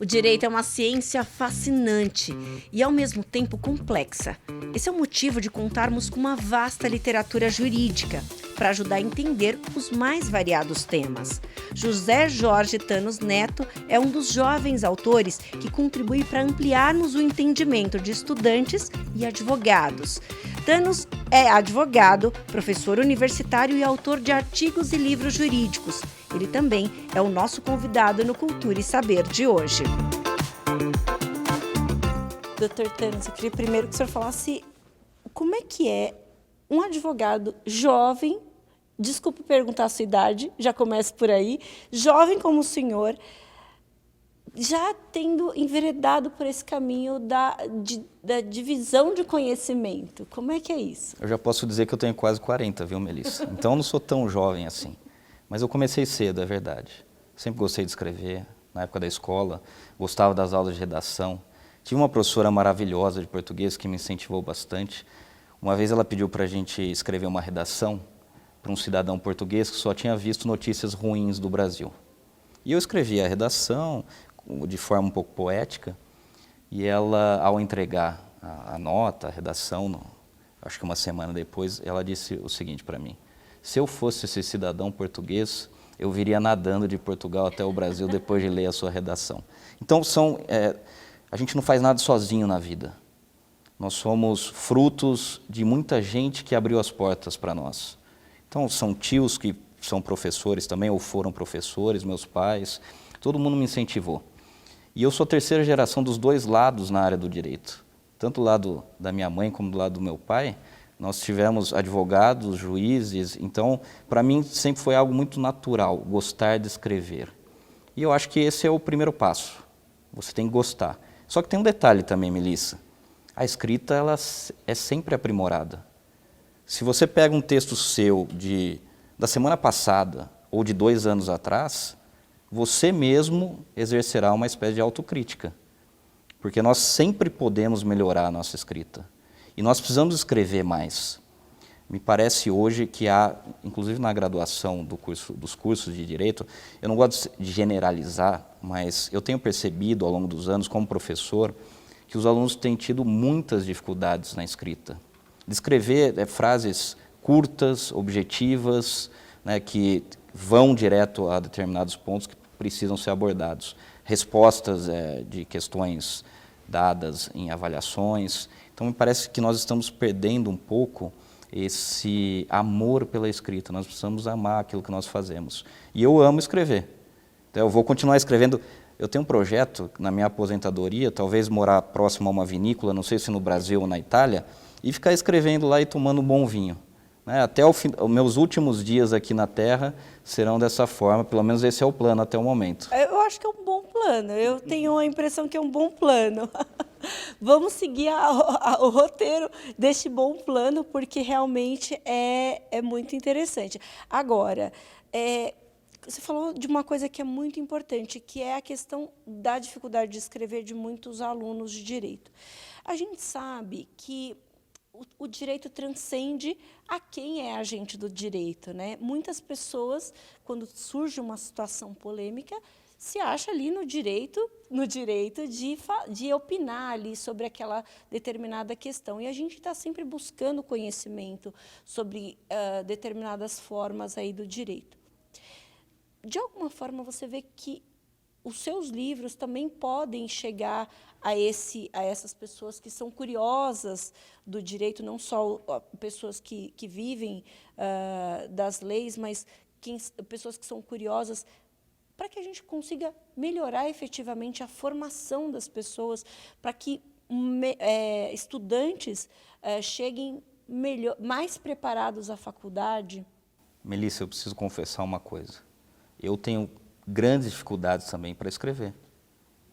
O direito é uma ciência fascinante e, ao mesmo tempo, complexa. Esse é o motivo de contarmos com uma vasta literatura jurídica para ajudar a entender os mais variados temas. José Jorge Thanos Neto é um dos jovens autores que contribui para ampliarmos o entendimento de estudantes e advogados. Thanos é advogado, professor universitário e autor de artigos e livros jurídicos. Ele também é o nosso convidado no Cultura e Saber de hoje. Dr. Thanos, eu queria primeiro que o senhor falasse como é que é um advogado jovem, desculpe perguntar a sua idade, já começo por aí, jovem como o senhor, já tendo enveredado por esse caminho da divisão de conhecimento. Como é que é isso? Eu já posso dizer que eu tenho quase 40, viu, Melissa? Então eu não sou tão jovem assim. Mas eu comecei cedo, é verdade. Sempre gostei de escrever, na época da escola, gostava das aulas de redação. Tive uma professora maravilhosa de português que me incentivou bastante. Uma vez ela pediu para a gente escrever uma redação para um cidadão português que só tinha visto notícias ruins do Brasil. E eu escrevi a redação de forma um pouco poética, e ela, ao entregar a nota, a redação, acho que uma semana depois, ela disse o seguinte para mim: se eu fosse esse cidadão português, eu viria nadando de Portugal até o Brasil depois de ler a sua redação. Então, a gente não faz nada sozinho na vida. Nós somos frutos de muita gente que abriu as portas para nós. Então, são tios que são professores também, ou foram professores, meus pais, todo mundo me incentivou. E eu sou a terceira geração dos dois lados na área do direito. Tanto do lado da minha mãe como do lado do meu pai, nós tivemos advogados, juízes, então, para mim, sempre foi algo muito natural, gostar de escrever. E eu acho que esse é o primeiro passo, você tem que gostar. Só que tem um detalhe também, Melissa, a escrita ela é sempre aprimorada. Se você pega um texto seu da semana passada ou de 2 anos atrás, você mesmo exercerá uma espécie de autocrítica, porque nós sempre podemos melhorar a nossa escrita. E nós precisamos escrever mais. Me parece hoje que há, inclusive na graduação dos cursos de Direito, eu não gosto de generalizar, mas eu tenho percebido ao longo dos anos, como professor, que os alunos têm tido muitas dificuldades na escrita. De escrever frases curtas, objetivas, né, que vão direto a determinados pontos que precisam ser abordados. Respostas de questões dadas em avaliações. Então, me parece que nós estamos perdendo um pouco esse amor pela escrita. Nós precisamos amar aquilo que nós fazemos. E eu amo escrever. Então, eu vou continuar escrevendo. Eu tenho um projeto na minha aposentadoria, talvez morar próximo a uma vinícola, não sei se no Brasil ou na Itália, e ficar escrevendo lá e tomando um bom vinho. Até os meus últimos dias aqui na Terra serão dessa forma, pelo menos esse é o plano até o momento. Eu acho que é um bom plano, eu tenho a impressão que é um bom plano. Vamos seguir o roteiro deste bom plano, porque realmente é muito interessante. Agora, você falou de uma coisa que é muito importante, que é a questão da dificuldade de escrever de muitos alunos de direito. A gente sabe que o direito transcende a quem é agente do direito, né? Muitas pessoas, quando surge uma situação polêmica, se acha ali no direito de opinar ali sobre aquela determinada questão. E a gente está sempre buscando conhecimento sobre determinadas formas aí do direito. De alguma forma, você vê que os seus livros também podem chegar a essas pessoas que são curiosas do direito, não só pessoas que vivem das leis, mas pessoas que são curiosas, para que a gente consiga melhorar efetivamente a formação das pessoas, para que estudantes cheguem mais preparados à faculdade. Melissa, eu preciso confessar uma coisa. Eu tenho grandes dificuldades também para escrever.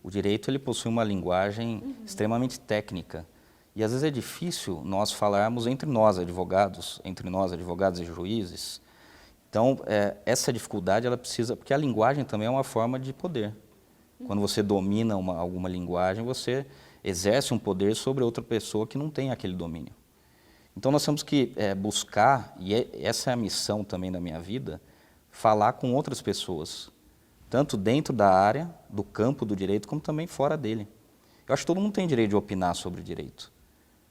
O direito ele possui uma linguagem extremamente técnica. E às vezes é difícil nós falarmos entre nós advogados e juízes. Então, essa dificuldade ela precisa, porque a linguagem também é uma forma de poder. Quando você domina alguma linguagem, você exerce um poder sobre outra pessoa que não tem aquele domínio. Então nós temos que buscar, e essa é a missão também da minha vida, falar com outras pessoas, tanto dentro da área, do campo do direito, como também fora dele. Eu acho que todo mundo tem direito de opinar sobre o direito.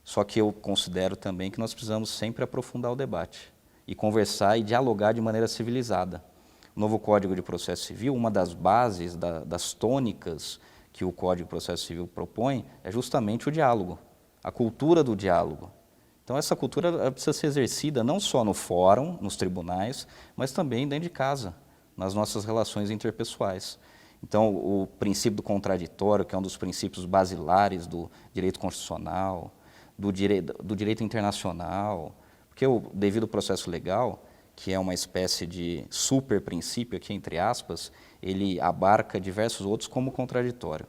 Só que eu considero também que nós precisamos sempre aprofundar o debate e conversar e dialogar de maneira civilizada. O novo Código de Processo Civil, uma das bases, das tônicas que o Código de Processo Civil propõe é justamente o diálogo, a cultura do diálogo. Então essa cultura precisa ser exercida não só no fórum, nos tribunais, mas também dentro de casa, nas nossas relações interpessoais. Então o princípio do contraditório, que é um dos princípios basilares do direito constitucional, do direito internacional, porque o devido processo legal, que é uma espécie de super princípio, aqui entre aspas, ele abarca diversos outros como contraditório.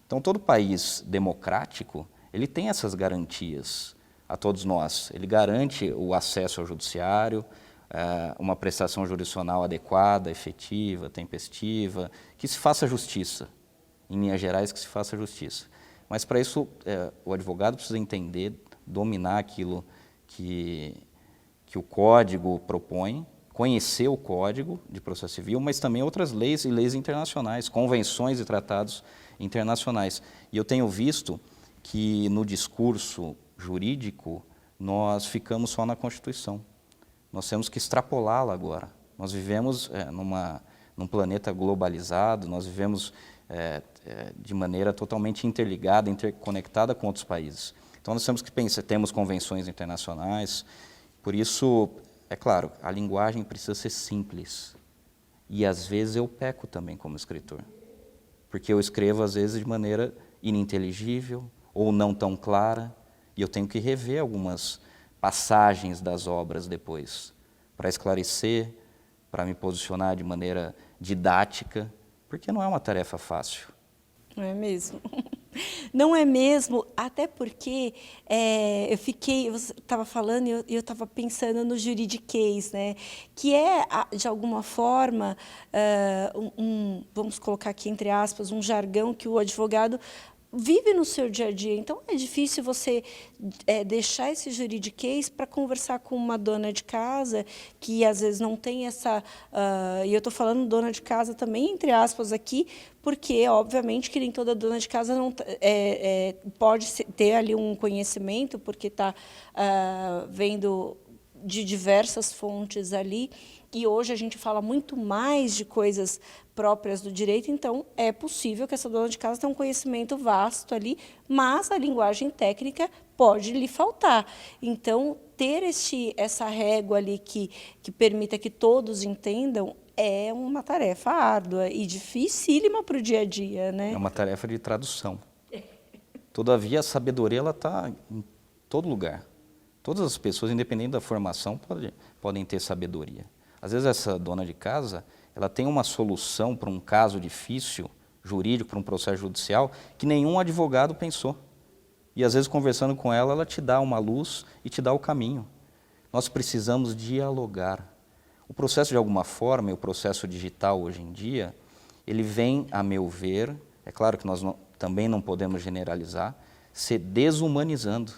Então todo país democrático, ele tem essas garantias a todos nós. Ele garante o acesso ao judiciário, uma prestação jurisdicional adequada, efetiva, tempestiva, que se faça justiça. Em linhas gerais, que se faça justiça. Mas para isso, o advogado precisa entender, dominar aquilo que o Código propõe, conhecer o Código de Processo Civil, mas também outras leis e leis internacionais, convenções e tratados internacionais. E eu tenho visto que no discurso jurídico nós ficamos só na Constituição. Nós temos que extrapolá-la agora. Nós vivemos num planeta globalizado, nós vivemos de maneira totalmente interligada, interconectada com outros países. Então nós temos que pensar, temos convenções internacionais, por isso, é claro, a linguagem precisa ser simples. E às vezes eu peco também como escritor, porque eu escrevo às vezes de maneira ininteligível ou não tão clara, e eu tenho que rever algumas passagens das obras depois, para esclarecer, para me posicionar de maneira didática, porque não é uma tarefa fácil. Não é mesmo? Não é mesmo, até porque você estava falando e eu estava pensando no juridiquês, né? Que é, de alguma forma, vamos colocar aqui entre aspas, um jargão que o advogado vive no seu dia a dia. Então, é difícil você deixar esse juridiquês para conversar com uma dona de casa que, às vezes, não tem essa... e eu estou falando dona de casa também, entre aspas, aqui, porque, obviamente, que nem toda dona de casa não, pode ter ali um conhecimento, porque está vendo de diversas fontes ali, e hoje a gente fala muito mais de coisas próprias do direito, então é possível que essa dona de casa tenha um conhecimento vasto ali, mas a linguagem técnica pode lhe faltar. Então, ter essa régua ali que permita que todos entendam é uma tarefa árdua e dificílima para o dia a dia, né? É uma tarefa de tradução. Todavia, a sabedoria está em todo lugar. Todas as pessoas, independente da formação, podem ter sabedoria. Às vezes, essa dona de casa, ela tem uma solução para um caso difícil, jurídico, para um processo judicial, que nenhum advogado pensou. E, às vezes, conversando com ela, ela te dá uma luz e te dá o caminho. Nós precisamos dialogar. O processo, de alguma forma, e o processo digital hoje em dia, ele vem, a meu ver, é claro que nós também não podemos generalizar, se desumanizando.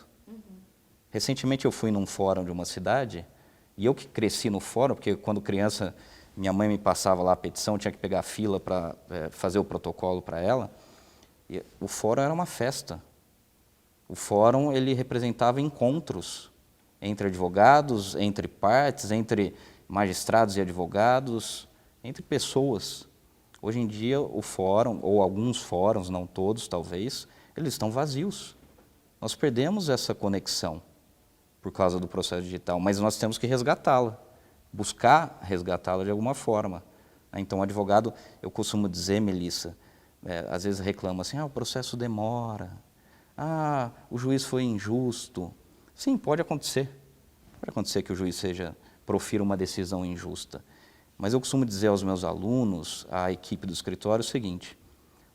Recentemente eu fui num fórum de uma cidade, e eu que cresci no fórum, porque quando criança minha mãe me passava lá a petição, tinha que pegar fila para fazer o protocolo para ela, e o fórum era uma festa. O fórum ele representava encontros entre advogados, entre partes, entre magistrados e advogados, entre pessoas. Hoje em dia o fórum, ou alguns fóruns, não todos talvez, eles estão vazios. Nós perdemos essa conexão por causa do processo digital, mas nós temos que resgatá-la, buscar resgatá-la de alguma forma. Então, o advogado, eu costumo dizer, Melissa, às vezes reclama assim, o processo demora, o juiz foi injusto. Sim, pode acontecer. Pode acontecer que o juiz profira uma decisão injusta. Mas eu costumo dizer aos meus alunos, à equipe do escritório, o seguinte: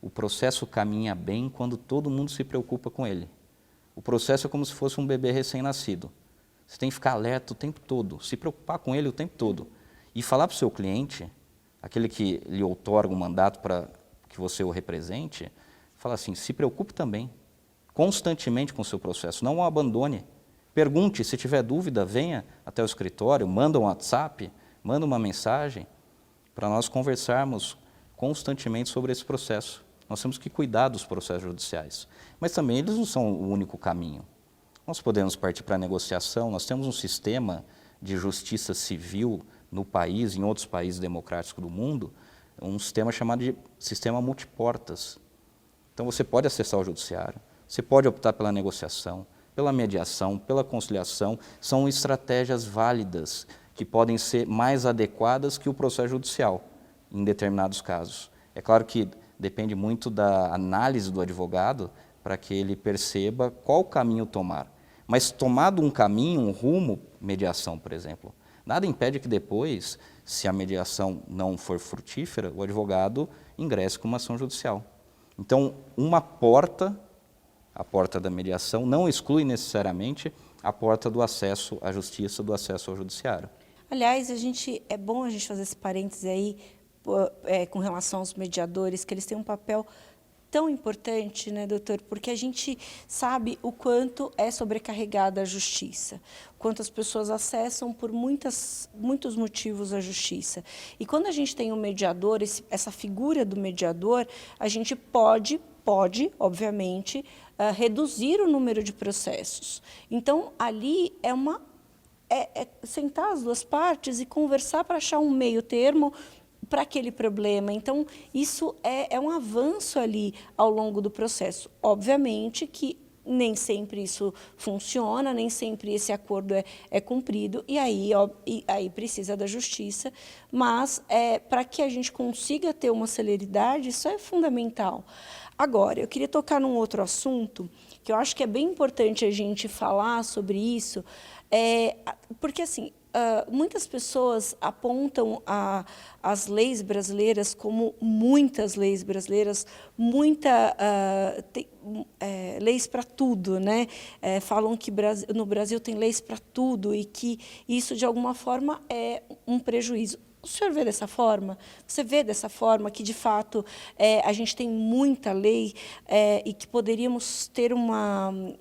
o processo caminha bem quando todo mundo se preocupa com ele. O processo é como se fosse um bebê recém-nascido. Você tem que ficar alerta o tempo todo, se preocupar com ele o tempo todo. E falar para o seu cliente, aquele que lhe outorga um mandato para que você o represente, falar assim, se preocupe também, constantemente com o seu processo, não o abandone. Pergunte, se tiver dúvida, venha até o escritório, manda um WhatsApp, manda uma mensagem, para nós conversarmos constantemente sobre esse processo. Nós temos que cuidar dos processos judiciais. Mas também eles não são o único caminho. Nós podemos partir para a negociação, nós temos um sistema de justiça civil no país, em outros países democráticos do mundo, um sistema chamado de sistema multiportas. Então você pode acessar o judiciário, você pode optar pela negociação, pela mediação, pela conciliação, são estratégias válidas que podem ser mais adequadas que o processo judicial, em determinados casos. É claro que depende muito da análise do advogado para que ele perceba qual caminho tomar. Mas tomado um caminho, um rumo, mediação, por exemplo, nada impede que depois, se a mediação não for frutífera, o advogado ingresse com uma ação judicial. Então, uma porta, a porta da mediação, não exclui necessariamente a porta do acesso à justiça, do acesso ao judiciário. Aliás, é bom a gente fazer esse parêntese aí com relação aos mediadores, que eles têm um papel tão importante, né, doutor? Porque a gente sabe o quanto é sobrecarregada a justiça, quanto as pessoas acessam por muitos motivos a justiça. E quando a gente tem um mediador, essa figura do mediador, a gente pode, obviamente, reduzir o número de processos. Então, ali é sentar as duas partes e conversar para achar um meio termo para aquele problema. Então, isso é um avanço ali ao longo do processo. Obviamente que nem sempre isso funciona, nem sempre esse acordo é cumprido, e aí precisa da justiça, mas para que a gente consiga ter uma celeridade, isso é fundamental. Agora, eu queria tocar num outro assunto, que eu acho que é bem importante a gente falar sobre isso, porque, assim, muitas pessoas apontam as leis brasileiras como muitas leis brasileiras, leis para tudo, né? Falam que no Brasil tem leis para tudo e que isso, de alguma forma, é um prejuízo. O senhor vê dessa forma? Você vê dessa forma que, de fato, a gente tem muita lei e que poderíamos ter uma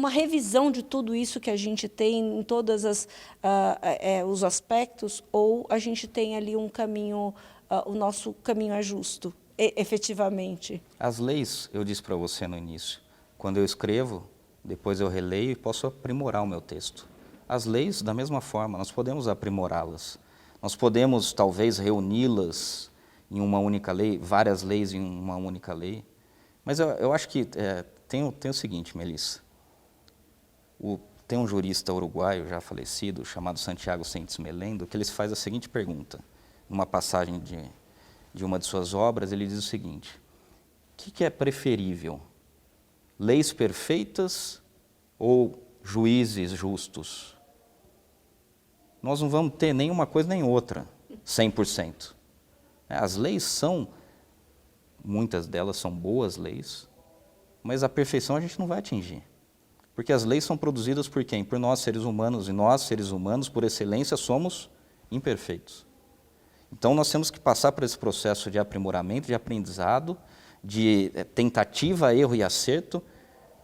revisão de tudo isso que a gente tem em todos os aspectos, ou a gente tem ali um caminho, o nosso caminho é justo, efetivamente? As leis, eu disse para você no início, quando eu escrevo, depois eu releio e posso aprimorar o meu texto. As leis, da mesma forma, nós podemos aprimorá-las. Nós podemos, talvez, reuni-las em uma única lei, várias leis em uma única lei. Mas eu acho que tem o seguinte, Melissa. Tem um jurista uruguaio já falecido, chamado Santiago Sentes Melendo, que ele faz a seguinte pergunta. Numa passagem de uma de suas obras, ele diz o seguinte: o que é preferível? Leis perfeitas ou juízes justos? Nós não vamos ter nenhuma coisa nem outra, 100%. As leis muitas delas são boas leis, mas a perfeição a gente não vai atingir. Porque as leis são produzidas por quem? Por nós, seres humanos, e nós, seres humanos, por excelência, somos imperfeitos. Então, nós temos que passar por esse processo de aprimoramento, de aprendizado, de tentativa, erro e acerto,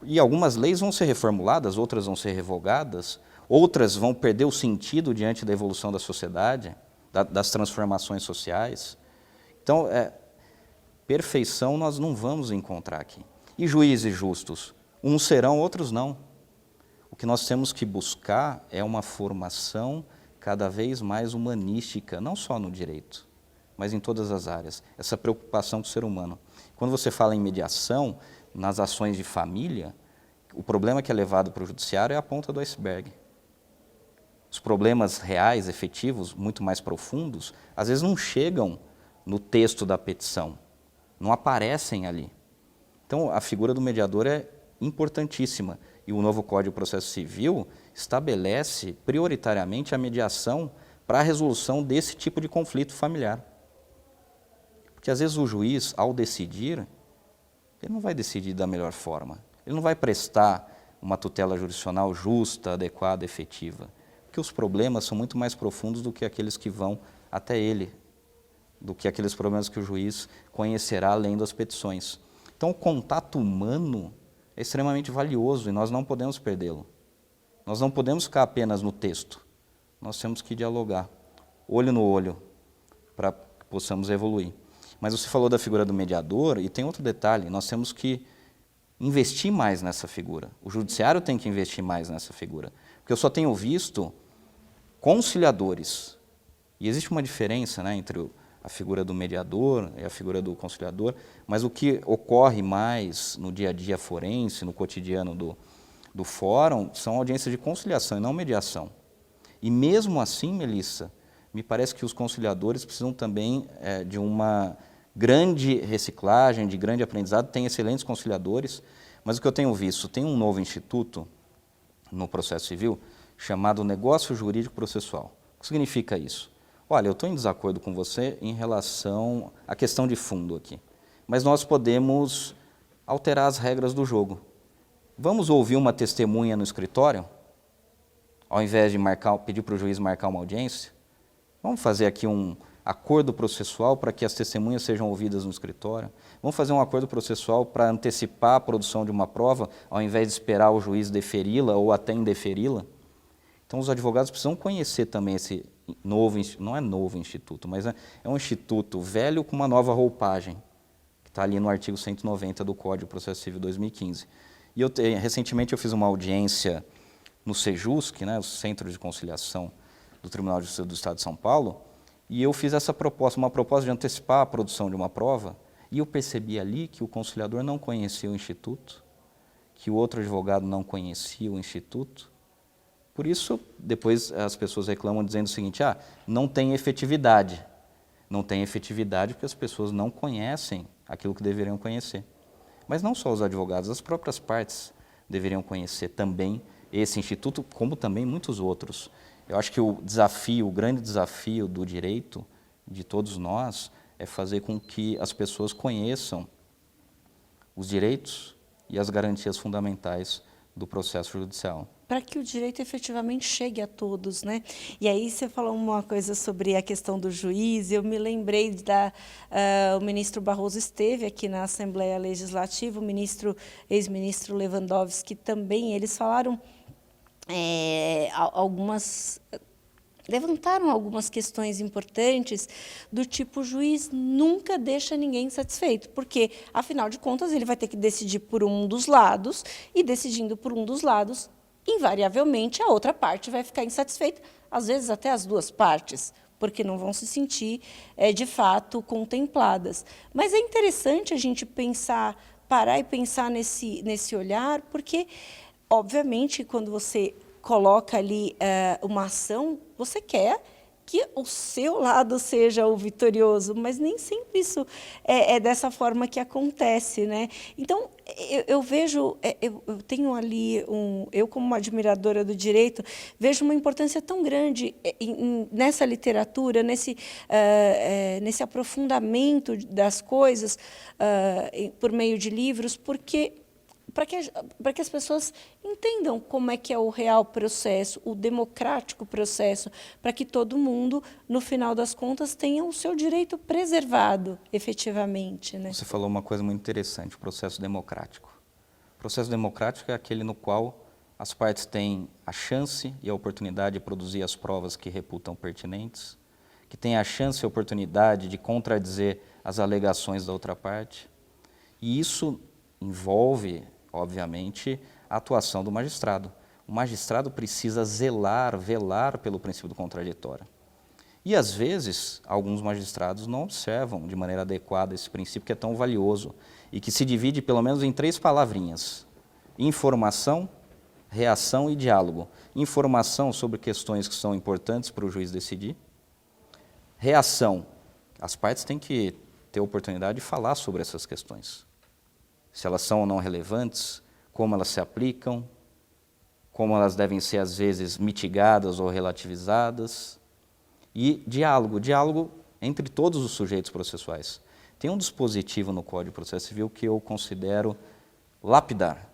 e algumas leis vão ser reformuladas, outras vão ser revogadas, outras vão perder o sentido diante da evolução da sociedade, das transformações sociais. Então, perfeição nós não vamos encontrar aqui. E juízes justos? Uns serão, outros não. O que nós temos que buscar é uma formação cada vez mais humanística, não só no direito, mas em todas as áreas. Essa preocupação com o ser humano. Quando você fala em mediação, nas ações de família, o problema que é levado para o judiciário é a ponta do iceberg. Os problemas reais, efetivos, muito mais profundos, às vezes não chegam no texto da petição, não aparecem ali. Então, a figura do mediador é importantíssima. E o novo Código de Processo Civil estabelece prioritariamente a mediação para a resolução desse tipo de conflito familiar. Porque às vezes o juiz, ao decidir, ele não vai decidir da melhor forma. Ele não vai prestar uma tutela jurisdicional justa, adequada, efetiva. Porque os problemas são muito mais profundos do que aqueles que vão até ele, do que aqueles problemas que o juiz conhecerá além das petições. Então, o contato humano é extremamente valioso e nós não podemos perdê-lo. Nós não podemos ficar apenas no texto. Nós temos que dialogar, olho no olho, para que possamos evoluir. Mas você falou da figura do mediador, e tem outro detalhe, nós temos que investir mais nessa figura. O judiciário tem que investir mais nessa figura. Porque eu só tenho visto conciliadores. E existe uma diferença, né, entre a figura do mediador e a figura do conciliador, mas o que ocorre mais no dia a dia forense, no cotidiano do fórum, são audiências de conciliação e não mediação. E mesmo assim, Melissa, me parece que os conciliadores precisam também de uma grande reciclagem, de grande aprendizado, tem excelentes conciliadores, mas o que eu tenho visto, tem um novo instituto no processo civil chamado negócio jurídico processual. O que significa isso? Olha, eu estou em desacordo com você em relação à questão de fundo aqui, mas nós podemos alterar as regras do jogo. Vamos ouvir uma testemunha no escritório, ao invés de pedir para o juiz marcar uma audiência? Vamos fazer aqui um acordo processual para que as testemunhas sejam ouvidas no escritório? Vamos fazer um acordo processual para antecipar a produção de uma prova, ao invés de esperar o juiz deferi-la ou até indeferi-la? Então, os advogados precisam conhecer também esse novo, não é novo instituto, mas é um instituto velho com uma nova roupagem, que está ali no artigo 190 do Código de Processo Civil 2015. E recentemente eu fiz uma audiência no Sejusc, né, o Centro de Conciliação do Tribunal de Justiça do Estado de São Paulo, e eu fiz essa proposta, uma proposta de antecipar a produção de uma prova, e eu percebi ali que o conciliador não conhecia o Instituto, que o outro advogado não conhecia o Instituto. Por isso, depois as pessoas reclamam dizendo o seguinte, não tem efetividade. Não tem efetividade porque as pessoas não conhecem aquilo que deveriam conhecer. Mas não só os advogados, as próprias partes deveriam conhecer também esse Instituto, como também muitos outros. Eu acho que o grande desafio do direito, de todos nós, é fazer com que as pessoas conheçam os direitos e as garantias fundamentais do processo judicial. Para que o direito efetivamente chegue a todos, né? E aí você falou uma coisa sobre a questão do juiz, eu me lembrei o ministro Barroso esteve aqui na Assembleia Legislativa, o ex-ministro Lewandowski também, eles falaram levantaram algumas questões importantes do tipo, o juiz nunca deixa ninguém satisfeito, porque, afinal de contas, ele vai ter que decidir por um dos lados, e decidindo por um dos lados, invariavelmente, a outra parte vai ficar insatisfeita, às vezes até as duas partes, porque não vão se sentir, de fato, contempladas. Mas é interessante a gente parar e pensar nesse olhar, porque, obviamente, quando você coloca ali uma ação, você quer que o seu lado seja o vitorioso, mas nem sempre isso é dessa forma que acontece, né? Então, eu vejo, eu tenho ali, eu como uma admiradora do direito, vejo uma importância tão grande nessa literatura, nesse aprofundamento das coisas por meio de livros, porque para que as pessoas entendam como é que é o real processo, o democrático processo, para que todo mundo, no final das contas, tenha o seu direito preservado, efetivamente, né? Você falou uma coisa muito interessante, o processo democrático. O processo democrático é aquele no qual as partes têm a chance e a oportunidade de produzir as provas que reputam pertinentes, que têm a chance e a oportunidade de contradizer as alegações da outra parte. E isso envolve, obviamente, a atuação do magistrado. O magistrado precisa velar pelo princípio do contraditório. E, às vezes, alguns magistrados não observam de maneira adequada esse princípio que é tão valioso e que se divide pelo menos em 3 palavrinhas: informação, reação e diálogo. Informação sobre questões que são importantes para o juiz decidir. Reação, as partes têm que ter a oportunidade de falar sobre essas questões. Se elas são ou não relevantes, como elas se aplicam, como elas devem ser, às vezes, mitigadas ou relativizadas. E diálogo entre todos os sujeitos processuais. Tem um dispositivo no Código de Processo Civil que eu considero lapidar.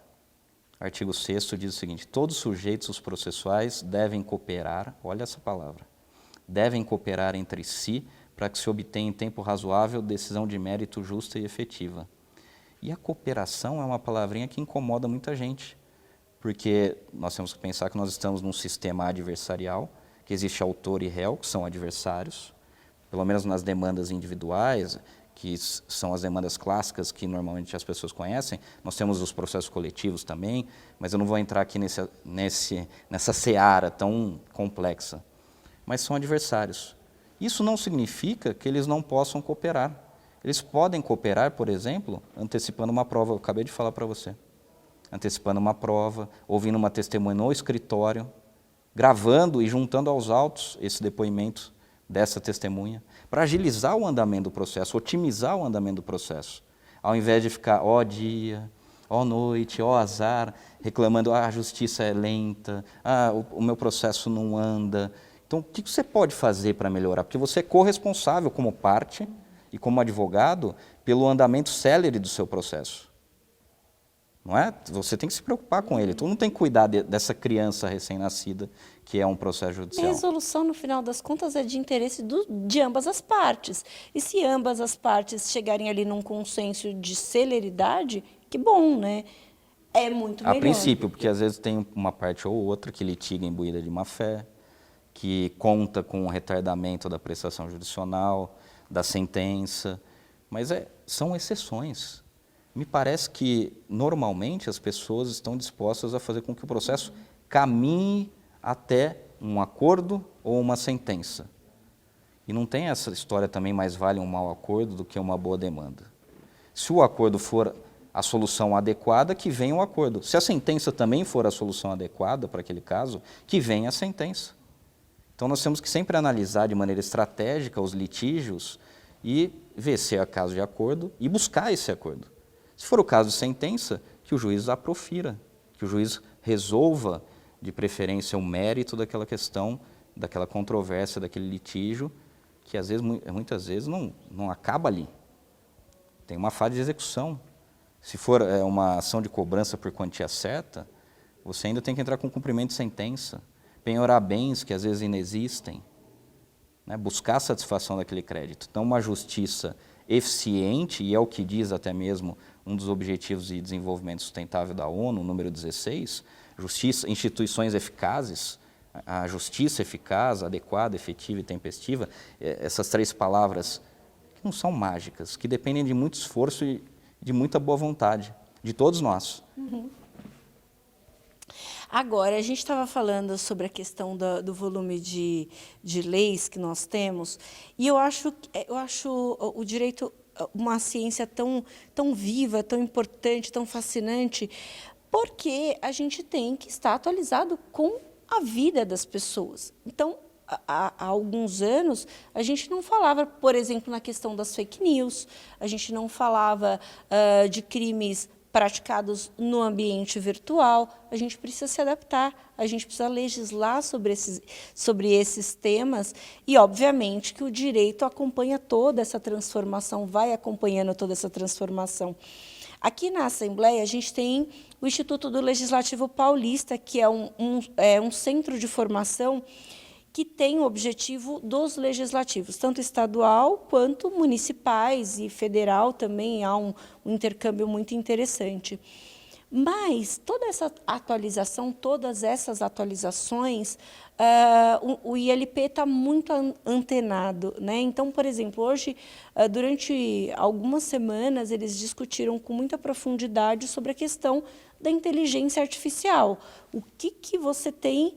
Artigo 6º diz o seguinte: todos os sujeitos processuais devem cooperar, olha essa palavra, devem cooperar entre si para que se obtenha em tempo razoável decisão de mérito justa e efetiva. E a cooperação é uma palavrinha que incomoda muita gente, porque nós temos que pensar que nós estamos num sistema adversarial, que existe autor e réu, que são adversários. pelo menos nas demandas individuais, que são as demandas clássicas que normalmente as pessoas conhecem. Nós temos os processos coletivos também, mas eu não vou entrar aqui nessa seara tão complexa. Mas são adversários. Isso não significa que eles não possam cooperar. Eles podem cooperar, por exemplo, antecipando uma prova, eu acabei de falar para você. Antecipando uma prova, ouvindo uma testemunha no escritório, gravando e juntando aos autos esse depoimento dessa testemunha, para agilizar o andamento do processo, otimizar o andamento do processo, ao invés de ficar ó dia, ó noite, ó azar, reclamando, a justiça é lenta, o meu processo não anda. Então, o que você pode fazer para melhorar? Porque você é corresponsável como parte e como advogado pelo andamento célere do seu processo. Não é? Você tem que se preocupar com ele. Tu não tem que cuidar dessa criança recém-nascida, que é um processo judicial. A resolução, no final das contas, é de interesse de ambas as partes. E se ambas as partes chegarem ali num consenso de celeridade, que bom, né? É muito melhor. A princípio, porque às vezes tem uma parte ou outra que litiga imbuída de má-fé, que conta com o retardamento da prestação judicial, da sentença, mas são exceções. Me parece que, normalmente, as pessoas estão dispostas a fazer com que o processo caminhe até um acordo ou uma sentença. E não tem essa história também, mais vale um mau acordo do que uma boa demanda. Se o acordo for a solução adequada, que venha o acordo. Se a sentença também for a solução adequada para aquele caso, que venha a sentença. Então, nós temos que sempre analisar de maneira estratégica os litígios e ver se é caso de acordo e buscar esse acordo. Se for o caso de sentença, que o juiz a profira, que o juiz resolva, de preferência, o mérito daquela questão, daquela controvérsia, daquele litígio, que às vezes, muitas vezes não acaba ali. Tem uma fase de execução. Se for uma ação de cobrança por quantia certa, você ainda tem que entrar com cumprimento de sentença, penhorar bens que às vezes inexistem, né? Buscar a satisfação daquele crédito. Então, uma justiça eficiente, e é o que diz até mesmo um dos Objetivos de Desenvolvimento Sustentável da ONU, número 16, instituições eficazes, a justiça eficaz, adequada, efetiva e tempestiva, essas três palavras que não são mágicas, que dependem de muito esforço e de muita boa vontade, de todos nós. Uhum. Agora, a gente estava falando sobre a questão do volume de leis que nós temos, e eu acho o direito uma ciência tão viva, tão importante, tão fascinante, porque a gente tem que estar atualizado com a vida das pessoas. Então, há alguns anos, a gente não falava, por exemplo, na questão das fake news, a gente não falava de crimes praticados no ambiente virtual. A gente precisa se adaptar, a gente precisa legislar sobre esses temas e, obviamente, que o direito acompanha toda essa transformação, vai acompanhando toda essa transformação. Aqui na Assembleia, a gente tem o Instituto do Legislativo Paulista, que é um centro de formação que tem o objetivo dos legislativos, tanto estadual quanto municipais e federal também há um intercâmbio muito interessante. Mas toda essa atualização, todas essas atualizações, o ILP está muito antenado, né? Então, por exemplo, hoje, durante algumas semanas, eles discutiram com muita profundidade sobre a questão da inteligência artificial. O que você tem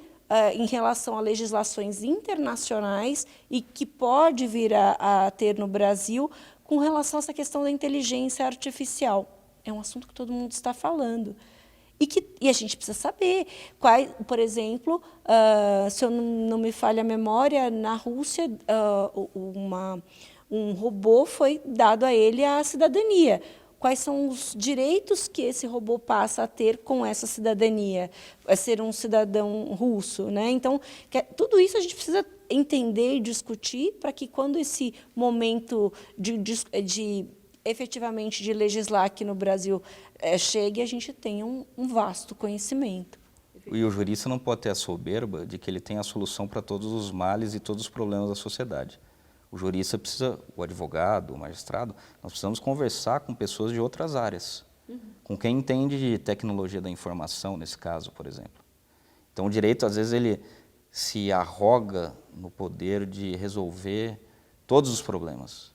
em relação a legislações internacionais e que pode vir a ter no Brasil com relação a essa questão da inteligência artificial. É um assunto que todo mundo está falando. E a gente precisa saber, por exemplo, se eu não me falha a memória, na Rússia, um robô foi dado a ele a cidadania. Quais são os direitos que esse robô passa a ter com essa cidadania, a ser um cidadão russo, né? Então, tudo isso a gente precisa entender e discutir para que, quando esse momento efetivamente de legislar aqui no Brasil chegue, a gente tenha um vasto conhecimento. E o jurista não pode ter a soberba de que ele tem a solução para todos os males e todos os problemas da sociedade. O jurista precisa, o advogado, o magistrado, nós precisamos conversar com pessoas de outras áreas, com quem entende de tecnologia da informação, nesse caso, por exemplo. Então, o direito, às vezes, ele se arroga no poder de resolver todos os problemas.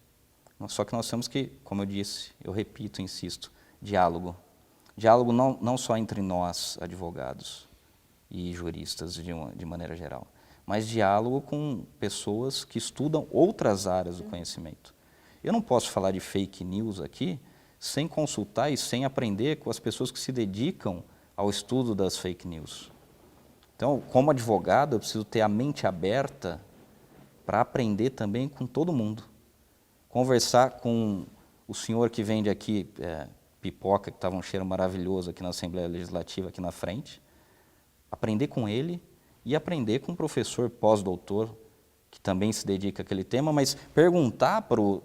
Só que nós temos que, como eu disse, eu repito, insisto, diálogo. Diálogo não só entre nós, advogados e juristas de maneira geral, mas diálogo com pessoas que estudam outras áreas do conhecimento. Eu não posso falar de fake news aqui sem consultar e sem aprender com as pessoas que se dedicam ao estudo das fake news. Então, como advogado, eu preciso ter a mente aberta para aprender também com todo mundo. Conversar com o senhor que vende aqui pipoca, que estava um cheiro maravilhoso aqui na Assembleia Legislativa, aqui na frente, aprender com ele e aprender com um professor pós-doutor, que também se dedica àquele tema, mas perguntar para o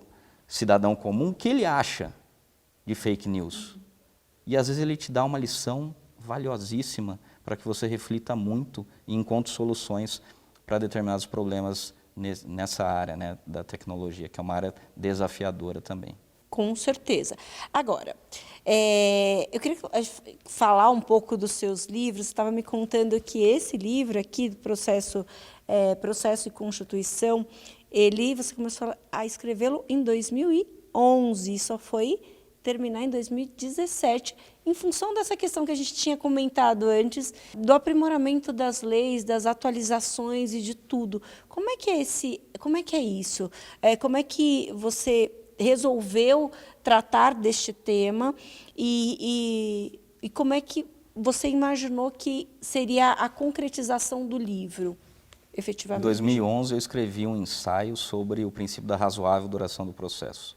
cidadão comum o que ele acha de fake news. E às vezes ele te dá uma lição valiosíssima para que você reflita muito e encontre soluções para determinados problemas nessa área, né, da tecnologia, que é uma área desafiadora também. Com certeza. Agora, eu queria falar um pouco dos seus livros. Você estava me contando que esse livro aqui, do Processo e Constituição, você começou a escrevê-lo em 2011 e só foi terminar em 2017, em função dessa questão que a gente tinha comentado antes, do aprimoramento das leis, das atualizações e de tudo. Como é que é isso? Como é que você resolveu tratar deste tema e como é que você imaginou que seria a concretização do livro, efetivamente? Em 2011, eu escrevi um ensaio sobre o princípio da razoável duração do processo,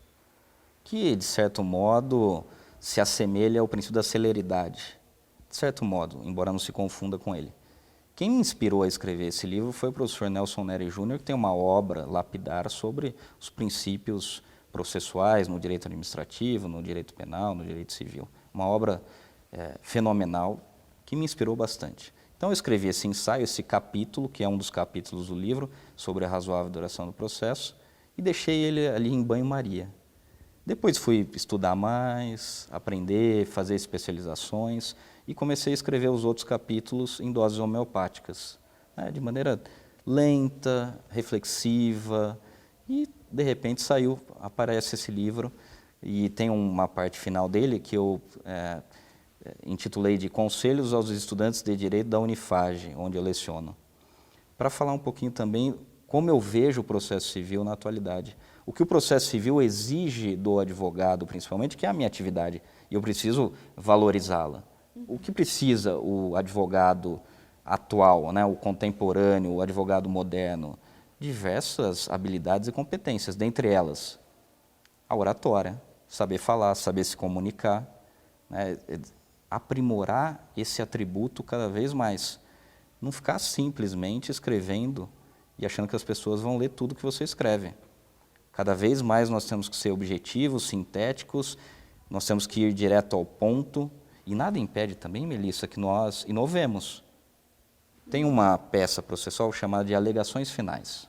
que, de certo modo, se assemelha ao princípio da celeridade, de certo modo, embora não se confunda com ele. Quem me inspirou a escrever esse livro foi o professor Nelson Nery Jr., que tem uma obra lapidar sobre os princípios processuais no direito administrativo, no direito penal, no direito civil. Uma obra fenomenal que me inspirou bastante. Então eu escrevi esse ensaio, esse capítulo, que é um dos capítulos do livro, sobre a razoável duração do processo, e deixei ele ali em banho-maria. Depois fui estudar mais, aprender, fazer especializações e comecei a escrever os outros capítulos em doses homeopáticas, né, de maneira lenta, reflexiva, e de repente aparece esse livro e tem uma parte final dele que eu intitulei de Conselhos aos Estudantes de Direito da Unifage, onde eu leciono, para falar um pouquinho também como eu vejo o processo civil na atualidade. O que o processo civil exige do advogado, principalmente, que é a minha atividade, e eu preciso valorizá-la. O que precisa o advogado atual, né, o contemporâneo, o advogado moderno? Diversas habilidades e competências, dentre elas a oratória, saber falar, saber se comunicar, né, aprimorar esse atributo cada vez mais. Não ficar simplesmente escrevendo e achando que as pessoas vão ler tudo que você escreve. Cada vez mais nós temos que ser objetivos, sintéticos, nós temos que ir direto ao ponto, e nada impede também, Melissa, que nós inovemos. Tem uma peça processual chamada de alegações finais.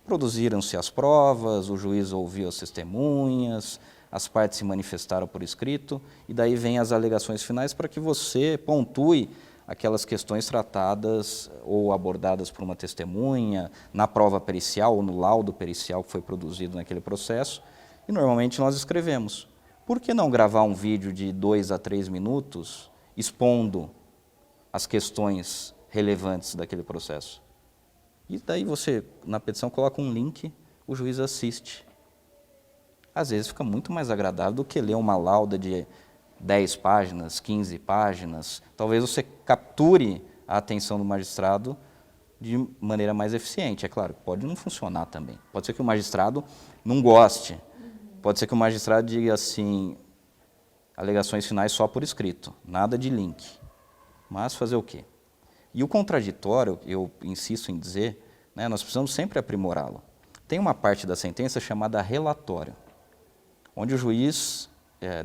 Produziram-se as provas, o juiz ouviu as testemunhas, as partes se manifestaram por escrito, e daí vem as alegações finais para que você pontue aquelas questões tratadas ou abordadas por uma testemunha, na prova pericial ou no laudo pericial que foi produzido naquele processo, e normalmente nós escrevemos. Por que não gravar um vídeo de 2 a 3 minutos expondo as questões relevantes daquele processo? E daí você, na petição, coloca um link, o juiz assiste. Às vezes fica muito mais agradável do que ler uma lauda de 10 páginas, 15 páginas. Talvez você capture a atenção do magistrado de maneira mais eficiente. É claro, pode não funcionar também. Pode ser que o magistrado não goste. Pode ser que o magistrado diga assim, alegações finais só por escrito, nada de link. Mas fazer o quê? E o contraditório, eu insisto em dizer, né, nós precisamos sempre aprimorá-lo. Tem uma parte da sentença chamada relatório, onde o juiz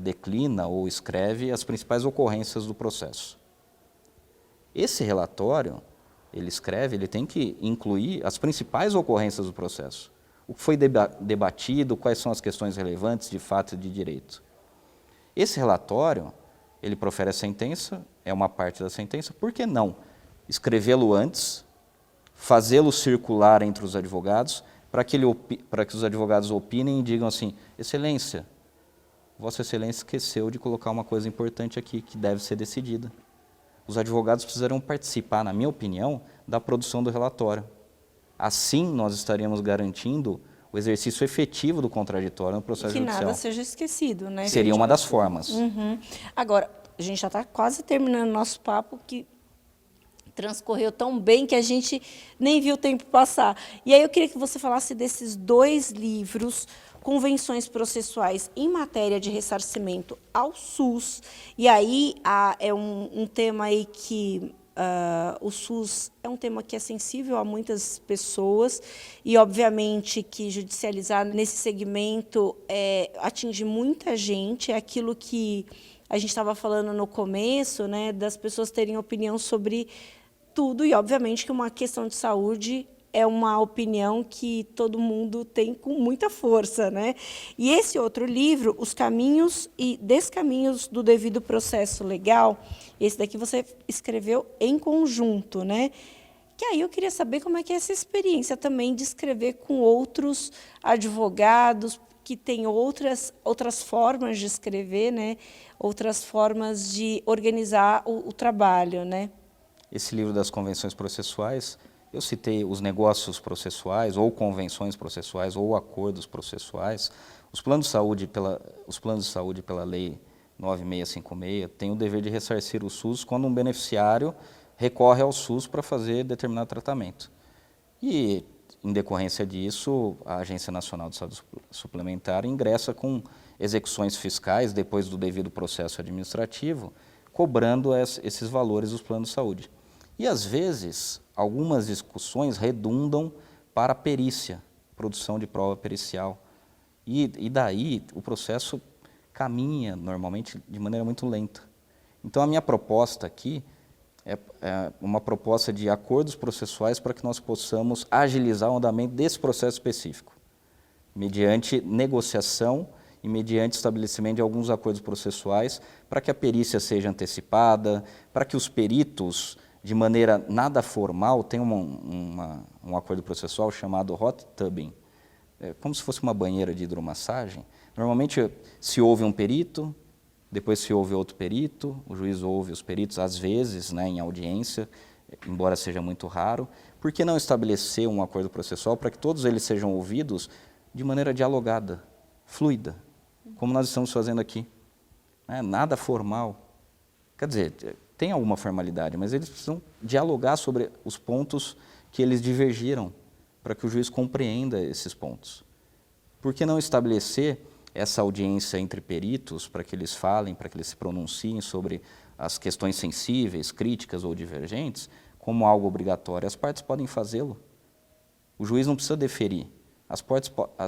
declina ou escreve as principais ocorrências do processo. Esse relatório, ele tem que incluir as principais ocorrências do processo. O que foi debatido, quais são as questões relevantes de fato e de direito. Esse relatório, ele profere a sentença, é uma parte da sentença, por que não escrevê-lo antes, fazê-lo circular entre os advogados, para que os advogados opinem e digam assim, Excelência, Vossa Excelência esqueceu de colocar uma coisa importante aqui, que deve ser decidida. Os advogados precisarão participar, na minha opinião, da produção do relatório. Assim, nós estaríamos garantindo o exercício efetivo do contraditório no processo judicial. Que nada seja esquecido, né? Seria uma das formas. Uhum. Agora, a gente já está quase terminando o nosso papo, que transcorreu tão bem que a gente nem viu o tempo passar. E aí eu queria que você falasse desses 2 livros, Convenções Processuais em Matéria de Ressarcimento ao SUS. E aí é um tema aí que o SUS é um tema que é sensível a muitas pessoas e, obviamente, que judicializar nesse segmento atinge muita gente. É aquilo que a gente estava falando no começo, né, das pessoas terem opinião sobre tudo e, obviamente, que uma questão de saúde é uma opinião que todo mundo tem com muita força, né? E esse outro livro, Os Caminhos e Descaminhos do Devido Processo Legal, esse daqui você escreveu em conjunto, né? Que aí eu queria saber como é que é essa experiência também de escrever com outros advogados que têm outras formas de escrever, né? Outras formas de organizar o trabalho, né? Esse livro das convenções processuais, eu citei os negócios processuais, ou convenções processuais, ou acordos processuais. Os planos de saúde pela Lei 9656 têm o dever de ressarcir o SUS quando um beneficiário recorre ao SUS para fazer determinado tratamento. E, em decorrência disso, a Agência Nacional de Saúde Suplementar ingressa com execuções fiscais, depois do devido processo administrativo, cobrando esses valores dos planos de saúde. E, às vezes, algumas discussões redundam para a perícia, produção de prova pericial. E daí o processo caminha, normalmente, de maneira muito lenta. Então, a minha proposta aqui é uma proposta de acordos processuais para que nós possamos agilizar o andamento desse processo específico, mediante negociação e mediante estabelecimento de alguns acordos processuais, para que a perícia seja antecipada, para que os peritos, de maneira nada formal, tem um acordo processual chamado hot tubbing, como se fosse uma banheira de hidromassagem. Normalmente se ouve um perito, depois se ouve outro perito, o juiz ouve os peritos, às vezes, né, em audiência, embora seja muito raro. Por que não estabelecer um acordo processual para que todos eles sejam ouvidos de maneira dialogada, fluida, como nós estamos fazendo aqui? Nada formal. Quer dizer, tem alguma formalidade, mas eles precisam dialogar sobre os pontos que eles divergiram, para que o juiz compreenda esses pontos. Por que não estabelecer essa audiência entre peritos, para que eles falem, para que eles se pronunciem sobre as questões sensíveis, críticas ou divergentes, como algo obrigatório? As partes podem fazê-lo. O juiz não precisa deferir. As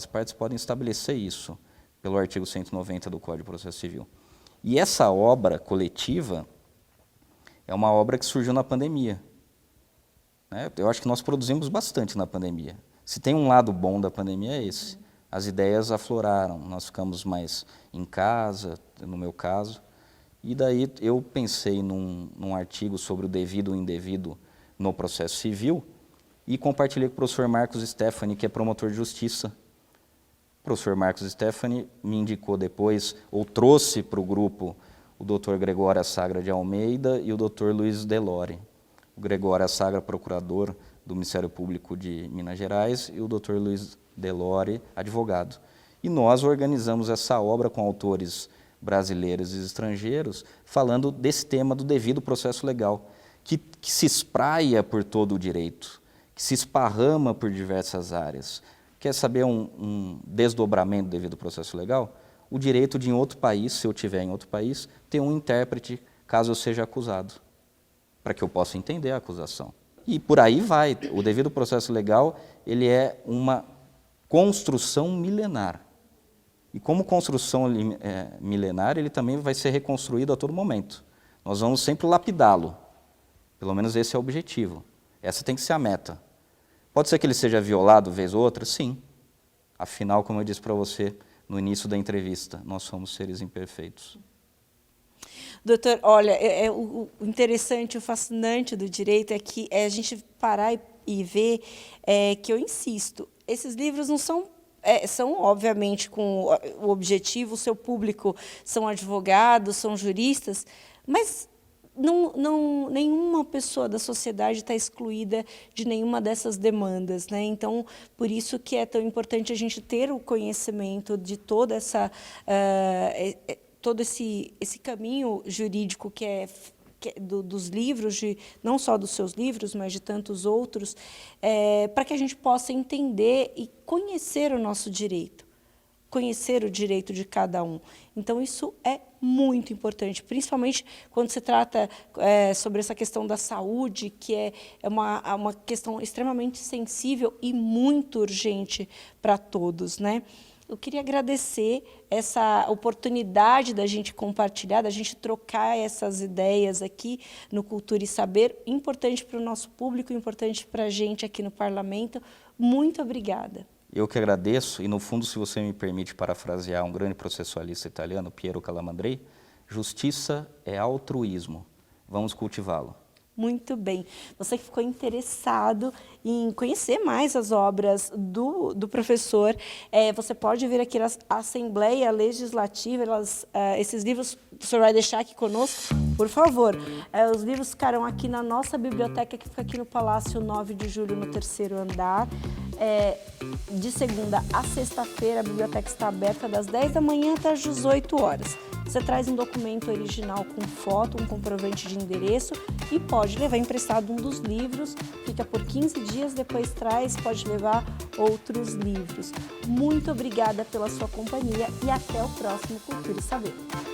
partes podem estabelecer isso, pelo artigo 190 do Código de Processo Civil. E essa obra coletiva é uma obra que surgiu na pandemia. Eu acho que nós produzimos bastante na pandemia. Se tem um lado bom da pandemia é esse. As ideias afloraram, nós ficamos mais em casa, no meu caso. E daí eu pensei num artigo sobre o devido e o indevido no processo civil e compartilhei com o professor Marcos Stefani, que é promotor de justiça. O professor Marcos Stefani me indicou depois, ou trouxe para o grupo, o doutor Gregório Sagra de Almeida e o doutor Luiz Delore. O Gregório Sagra, procurador do Ministério Público de Minas Gerais, e o doutor Luiz Delore, advogado. E nós organizamos essa obra com autores brasileiros e estrangeiros, falando desse tema do devido processo legal, que se espraia por todo o direito, que se esparrama por diversas áreas. Quer saber um desdobramento do devido processo legal? O direito de, em outro país, se eu estiver em outro país, ter um intérprete, caso eu seja acusado, para que eu possa entender a acusação. E por aí vai. O devido processo legal, ele é uma construção milenar. E como construção milenar, ele também vai ser reconstruído a todo momento. Nós vamos sempre lapidá-lo. Pelo menos esse é o objetivo. Essa tem que ser a meta. Pode ser que ele seja violado vez ou outra? Sim. Afinal, como eu disse para você no início da entrevista, nós somos seres imperfeitos. Doutor, olha, o interessante, o fascinante do direito é que a gente parar e ver que eu insisto, esses livros não são, são obviamente com o objetivo, o seu público são advogados, são juristas, mas nenhuma pessoa da sociedade está excluída de nenhuma dessas demandas, né? Então, por isso que é tão importante a gente ter o conhecimento de toda todo esse caminho jurídico dos livros, não só dos seus livros, mas de tantos outros, para que a gente possa entender e conhecer o nosso direito, conhecer o direito de cada um. Então, isso é muito importante, principalmente quando se trata sobre essa questão da saúde, que é uma questão extremamente sensível e muito urgente para todos, né? Eu queria agradecer essa oportunidade da gente compartilhar, da gente trocar essas ideias aqui no Cultura e Saber, importante para o nosso público, importante para a gente aqui no Parlamento. Muito obrigada. Eu que agradeço, e no fundo, se você me permite parafrasear um grande processualista italiano, Piero Calamandrei, justiça é altruísmo, vamos cultivá-lo. Muito bem. Você que ficou interessado em conhecer mais as obras do professor, você pode vir aqui na Assembleia Legislativa, esses livros o senhor vai deixar aqui conosco, por favor. Os livros ficarão aqui na nossa biblioteca, que fica aqui no Palácio 9 de Julho, no 3º andar. De segunda a sexta-feira, a biblioteca está aberta das 10 da manhã até as 18 horas. Você traz um documento original com foto, um comprovante de endereço e pode levar emprestado um dos livros, fica por 15 dias, depois pode levar outros livros. Muito obrigada pela sua companhia e até o próximo Cultura e Saber.